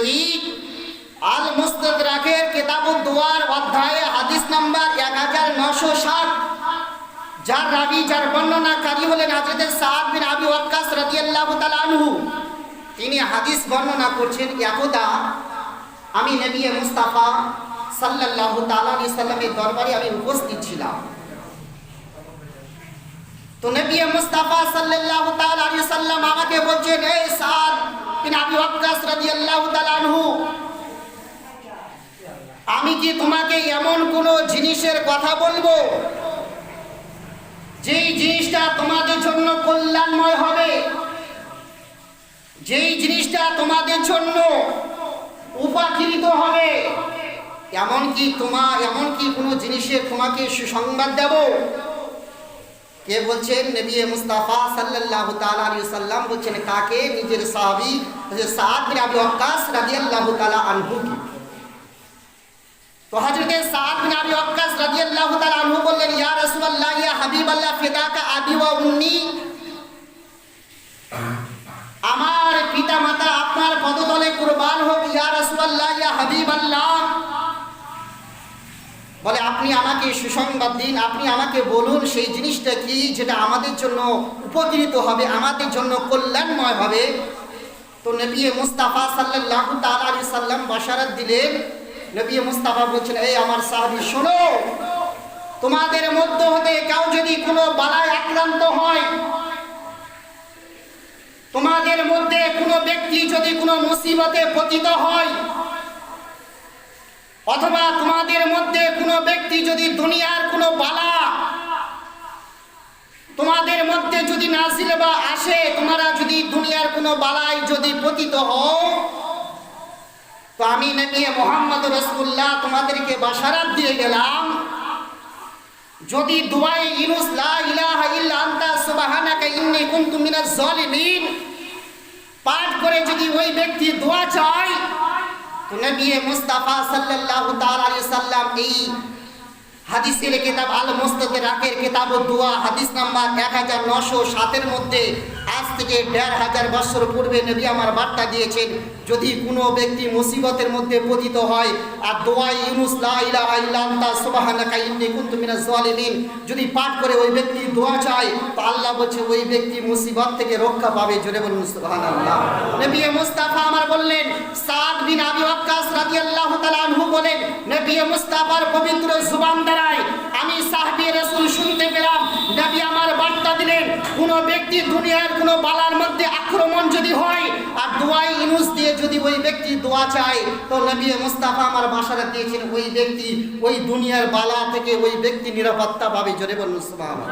সহিহ আল মুস্তাদরাকের কিতাবুদ দুয়ার অধ্যায়ে হাদিস নাম্বার 1960, যার রাবি যার বর্ণনাকারী হলেন হযরত সাদ বিন আবি ওয়াক্কাস রাদিয়াল্লাহু তাআলা আনহু। তিনি হাদিস বর্ণনা করছেন, একদা আমি নবী মুস্তাফা সাল্লাল্লাহু তাআলা আলাইহি সাল্লামের দরবারে আমি উপস্থিত ছিলাম। তো নবী মুস্তাফা সাল্লাল্লাহু তাআলা আলাইহি সাল্লাম আমাকে বলছেন, এই সাদ বিন আবি ওয়াক্কাস রাদিয়াল্লাহু তাআলা আনহু, আমি কি তোমাকে এমন কোন জিনিসের কথা বলবো যেই জিনিসটা তোমাদের জন্য কল্যাণময় হবে, যেই জিনিসটা তোমাদের জন্য উপকৃত হবে, এমনকি কোন জিনিসের তোমাকে সুসংবাদ দেব? কে বলছেন? নবী মুস্তাফা সাল্লাল্লাহু তাআলা আলাইহি সাল্লাম বলছেন, কাকে? নিজের সাহাবী হযরত সাদ বিন আবি ওয়াক্কাস রাদিয়াল্লাহু তাআলা আনহু। তো হযরত সাদ বিন আবি ওয়াক্কাস রাদিয়াল্লাহু তাআলা আনহু বললেন, ইয়া রাসূলুল্লাহ, ইয়া হাবিবাল্লাহ, ফিদাকা আবি ওয়া উম্মি, আমার পিতা মাতা আপনার পদতলে কুরবান হোক ইয়া রাসূলুল্লাহ, ইয়া হাবিবাল্লাহ। বলে, আপনি আমাকে সুসংবাদ দিন, আপনি আমাকে বলুন সেই জিনিসটা কি যেটা আমাদের জন্য উপকৃত হবে, আমাদের জন্য কল্যাণময় হবে। তো নবী মুস্তাফা সাল্লাল্লাহু তাআলা আলাইহি সাল্লাম বাশারাত দিলেন। নবী মুস্তাফা বলছেন, এই আমার সাহাবী, শোনো, তোমাদের মধ্য হতে কেউ যদি কোনো বালায় আক্রান্ত হয়, তোমাদের মধ্যে কোনো ব্যক্তি যদি কোনো মুসিবতে পতিত হয়, অথবা তোমাদের মধ্যে কোনো ব্যক্তি যদি দুনিয়ার কোনো বালা তোমাদের মধ্যে যদি নাজিল বা আসে, তোমরা যদি দুনিয়ার কোনো বালায় যদি পতিত হও, তো আমি নবী মুহাম্মদ রাসূলুল্লাহ তোমাদেরকে বাশারাত দিয়ে গেলাম, যদি দুআয়ে ইউনুস লা ইলাহা ইল্লা আনতা সুবহানাকা ইন্নী কুনতু মিনাজ জালিমিন পাঠ করে যদি ওই ব্যক্তি দোয়া চায়, তো নবী মুস্তাফা সাল্লাল্লাহু তাআলা আলাইহি সাল্লাম এই হাদিসের কিতাব আল মুস্তাদরাকের কিতাবুদ দুয়া হাদিস নাম্বার 1907 এর মধ্যে আজ থেকে 1500 বছর পূর্বে নবী আমার বার্তা দিয়েছেন, যদি কোনো ব্যক্তি মুসিবতের মধ্যে পতিত হয় আর দোয়া ইউনুস লা ইলাহা ইল্লা আনতা সুবহানাকা ইন্নী কুনতু মিনাজ জালিমিন যদি পাঠ করে ওই ব্যক্তি দোয়া চায়, তো আল্লাহ বলছে ওই ব্যক্তি মুসিবত থেকে রক্ষা পাবে। জোরে বলুন সুবহানাল্লাহ। নবী মুস্তাফা আমার বললেন, সাদ বিন আবি ওয়াক্কাস রাদিয়াল্লাহু তাআলা আনহু বলেন, নবী মুস্তাফার পবিত্র জুবান দ্বারায় আমি সাহাবী রাসূল শুনতে পেলাম, নবী আমার বার্তা দিলেন, কোন ব্যক্তি দুনিয়ার কোন বালার মধ্যে আক্রমণ যদি হয় আর দোয়া ইউনুস দিয়ে যদি ওই ব্যক্তি দোয়া চায়, তো নবী মুস্তাফা আমার বাশারাত দিয়েছেন ওই ব্যক্তি ওই দুনিয়ার বালা থেকে ওই ব্যক্তি নিরাপত্তা পাবে। জোরে বলুন সুবহানাল্লাহ।